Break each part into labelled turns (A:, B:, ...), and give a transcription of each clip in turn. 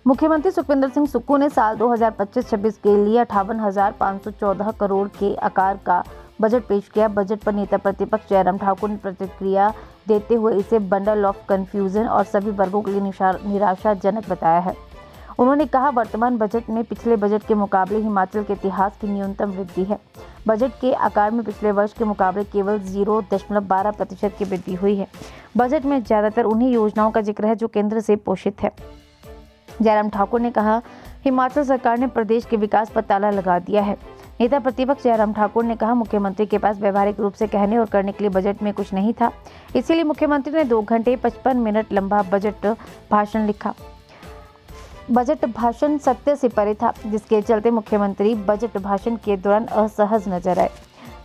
A: मुख्यमंत्री सुखविंदर सिंह सुक्खू ने साल 2025-26 के लिए 58,514 करोड़ के आकार का बजट पेश किया। बजट पर नेता प्रतिपक्ष जयराम ठाकुर ने प्रतिक्रिया देते हुए इसे बंडल ऑफ कंफ्यूजन और सभी वर्गों के लिए निराशाजनक बताया है। उन्होंने कहा, वर्तमान बजट में पिछले बजट के मुकाबले हिमाचल के इतिहास की न्यूनतम वृद्धि है। बजट के आकार में पिछले वर्ष के मुकाबले केवल 0.12% की वृद्धि हुई है। बजट में ज्यादातर उन्हीं योजनाओं का जिक्र है जो केंद्र से पोषित है। जयराम ठाकुर ने कहा, हिमाचल सरकार ने प्रदेश के विकास पर ताला लगा दिया है। नेता प्रतिपक्ष जयराम ठाकुर ने कहा, मुख्यमंत्री के पास व्यवहारिक रूप से कहने और करने के लिए बजट में कुछ नहीं था, इसीलिए मुख्यमंत्री ने 2 घंटे 55 मिनट लंबा बजट भाषण लिखा। बजट भाषण सत्य से परे था, जिसके चलते मुख्यमंत्री बजट भाषण के दौरान असहज नजर आए।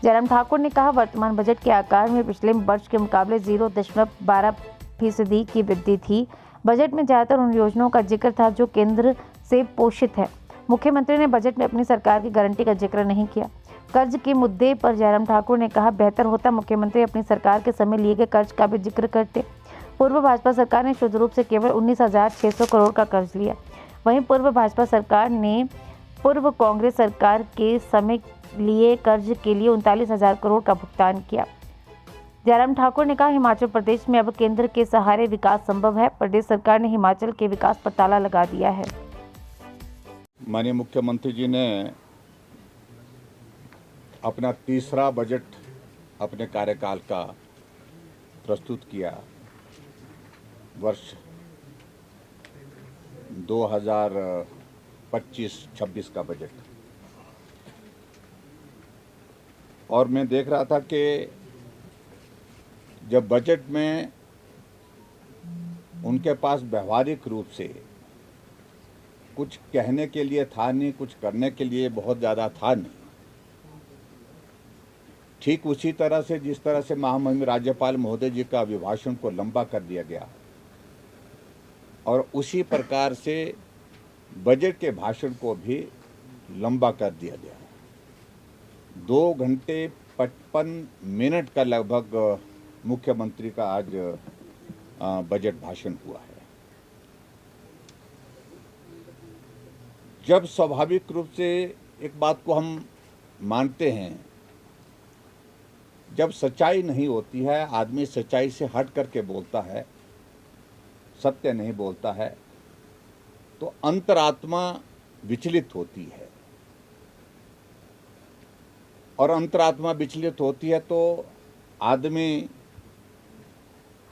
A: जयराम ठाकुर ने कहा, वर्तमान बजट के आकार में पिछले वर्ष के मुकाबले 0.12% की वृद्धि थी। बजट में ज्यादातर उन योजनाओं का जिक्र था जो केंद्र से पोषित है। मुख्यमंत्री ने बजट में अपनी सरकार की गारंटी का जिक्र नहीं किया। कर्ज के मुद्दे पर जयराम ठाकुर ने कहा, बेहतर होता मुख्यमंत्री अपनी सरकार के समय लिए गए कर्ज का भी जिक्र करते। पूर्व भाजपा सरकार ने शुद्ध रूप से केवल 19,600 करोड़ का कर्ज लिया। वहीं पूर्व भाजपा सरकार ने पूर्व कांग्रेस सरकार के समय लिए कर्ज के लिए 39,000 करोड़ का भुगतान किया। जयराम ठाकुर ने कहा, हिमाचल प्रदेश में अब केंद्र के सहारे विकास संभव है। प्रदेश सरकार ने हिमाचल के विकास पर ताला लगा दिया है।
B: माननीय मुख्यमंत्री जी ने अपना तीसरा बजट अपने कार्यकाल का प्रस्तुत किया। वर्ष 2025-26 का बजट, और मैं देख रहा था कि जब बजट में उनके पास व्यवहारिक रूप से कुछ कहने के लिए था नहीं, कुछ करने के लिए बहुत ज़्यादा था नहीं। ठीक उसी तरह से जिस तरह से महामहिम राज्यपाल महोदय जी का अभिभाषण को लंबा कर दिया गया, और उसी प्रकार से बजट के भाषण को भी लंबा कर दिया गया। 2 घंटे 55 मिनट का लगभग मुख्यमंत्री का आज बजट भाषण हुआ है। जब स्वाभाविक रूप से एक बात को हम मानते हैं, जब सच्चाई नहीं होती है, आदमी सच्चाई से हट करके बोलता है, सत्य नहीं बोलता है, तो अंतरात्मा विचलित होती है, और अंतरात्मा विचलित होती है तो आदमी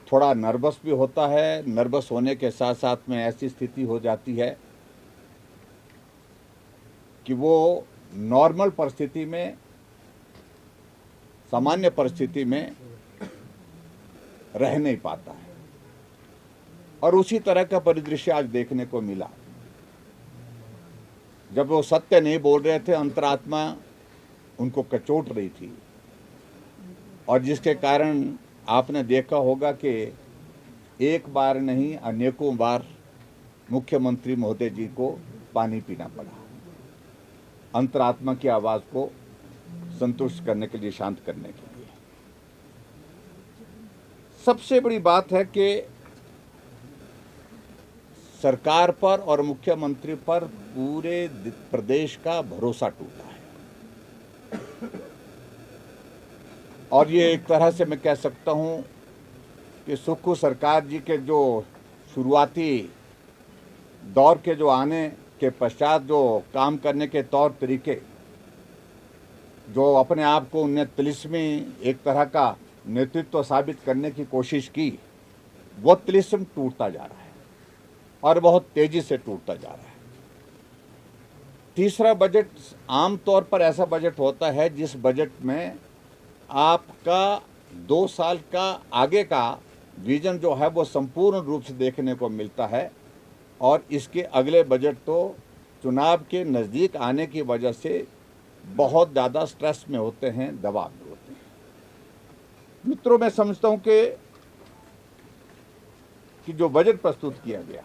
B: थोड़ा नर्वस भी होता है। नर्वस होने के साथ साथ में ऐसी स्थिति हो जाती है कि वो नॉर्मल परिस्थिति में, सामान्य परिस्थिति में रह नहीं पाता है, और उसी तरह का परिदृश्य आज देखने को मिला। जब वो सत्य नहीं बोल रहे थे, अंतरात्मा उनको कचोट रही थी, और जिसके कारण आपने देखा होगा कि एक बार नहीं अनेकों बार मुख्यमंत्री महोदय जी को पानी पीना पड़ा, अंतरात्मा की आवाज़ को संतुष्ट करने के लिए, शांत करने के लिए। सबसे बड़ी बात है कि सरकार पर और मुख्यमंत्री पर पूरे प्रदेश का भरोसा टूटा है, और ये एक तरह से मैं कह सकता हूँ कि सुक्खू सरकार जी के जो शुरुआती दौर के जो आने के पश्चात जो काम करने के तौर तरीके, जो अपने आप को उन्हें तिलिस्मी एक तरह का नेतृत्व साबित करने की कोशिश की, वो तिलिस्म टूटता जा रहा है, और बहुत तेजी से टूटता जा रहा है। तीसरा बजट आम तौर पर ऐसा बजट होता है जिस बजट में आपका 2 साल का आगे का विजन जो है वो संपूर्ण रूप से देखने को मिलता है, और इसके अगले बजट तो चुनाव के नज़दीक आने की वजह से बहुत ज़्यादा स्ट्रेस में होते हैं, दबाव में होते हैं। मित्रों, मैं समझता हूँ कि जो बजट प्रस्तुत किया गया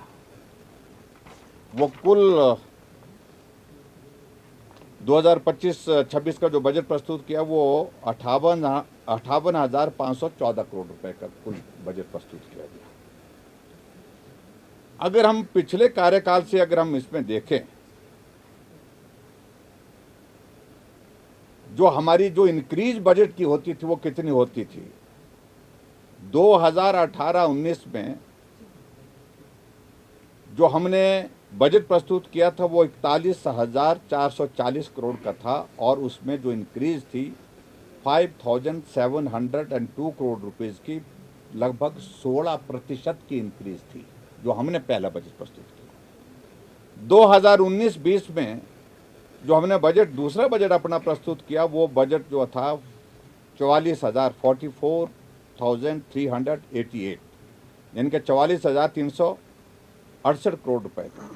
B: वो कुल 2025-26 का जो बजट प्रस्तुत किया वो 58,514 करोड़ रुपए का कुल बजट प्रस्तुत किया गया। अगर हम पिछले कार्यकाल से अगर हम इसमें देखें, जो हमारी जो इंक्रीज बजट की होती थी वो कितनी होती थी। 2018-19 में जो हमने बजट प्रस्तुत किया था वो 41,440 करोड़ का था और उसमें जो इंक्रीज थी 5,702 करोड़ रुपीस की, लगभग 16% की इंक्रीज थी जो हमने पहला बजट प्रस्तुत किया। 2019-20 में जो हमने बजट दूसरा बजट अपना प्रस्तुत किया वो बजट जो था 44,388 यानी कि 44,368 करोड़ रुपए था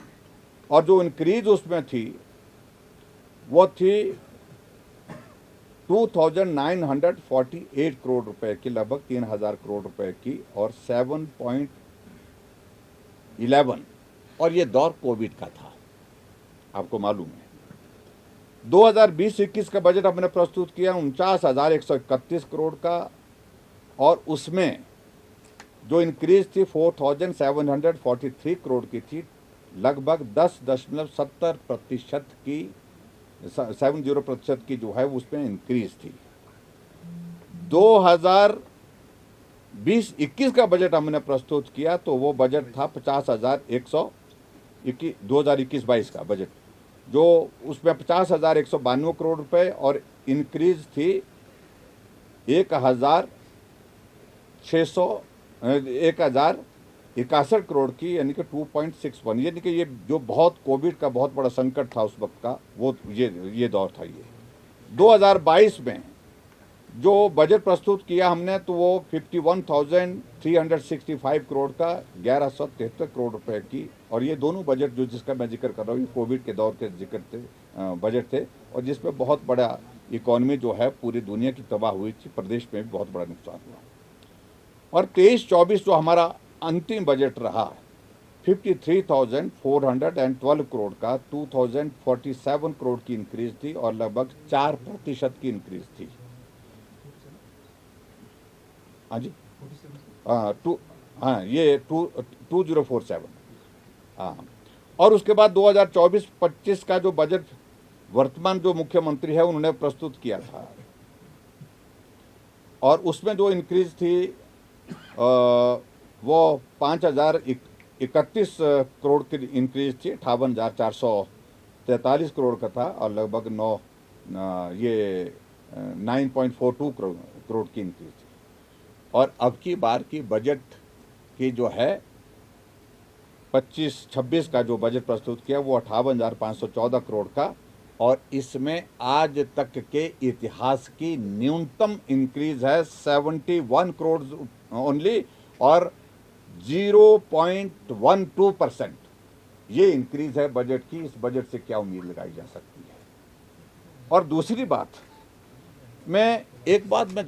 B: और जो इंक्रीज उसमें थी वो थी 2,948 करोड़ रुपए की, लगभग 3,000 करोड़ रुपए की और 7.11, और ये दौर कोविड का था, आपको मालूम है। 2020-21 का बजट हमने प्रस्तुत किया 49,131 करोड़ का और उसमें जो इंक्रीज थी 4,743 करोड़ की थी, लगभग 10.70% की 70% की जो है उसमें इंक्रीज थी। 2020-21 का बजट हमने प्रस्तुत किया तो वो बजट था 2021-22 का बजट, जो उसमें 50,192 करोड़ रुपए और इंक्रीज थी 1,061 करोड़ की, यानी कि 2.61, यानी कि ये जो बहुत कोविड का बहुत बड़ा संकट था उस वक्त का, वो ये दौर था। ये 2022 में जो बजट प्रस्तुत किया हमने तो वो 51,365 करोड़ का 1,173 करोड़ रुपए की, और ये दोनों बजट जो जिसका मैं जिक्र कर रहा हूँ ये कोविड के दौर के जिक्र थे बजट थे और जिसमें बहुत बड़ा इकॉनमी जो है पूरी दुनिया की तबाह हुई थी, प्रदेश में भी बहुत बड़ा नुकसान हुआ। और 23-24 जो हमारा अंतिम बजट रहा 53,412 करोड़ का 2,047 करोड़ की इंक्रीज थी और लगभग 4% की इंक्रीज थी। हाँ जी, ये 2047। हाँ, और उसके बाद 2024-25 का जो बजट वर्तमान जो मुख्यमंत्री है उन्होंने प्रस्तुत किया था और उसमें जो इंक्रीज थी वो 5,031 करोड़ की इंक्रीज थी, 58,443 करोड़ का था और लगभग 9.42 करोड़ की इंक्रीज थी। और अब की बार की बजट की जो है 25-26 का जो बजट प्रस्तुत किया वो 58,514 करोड़ का और इसमें आज तक के इतिहास की न्यूनतम इंक्रीज है 71 करोड़ ओनली और 0.12% ये इंक्रीज है बजट की। इस बजट से क्या उम्मीद लगाई जा सकती है। और दूसरी बात, मैं एक बात में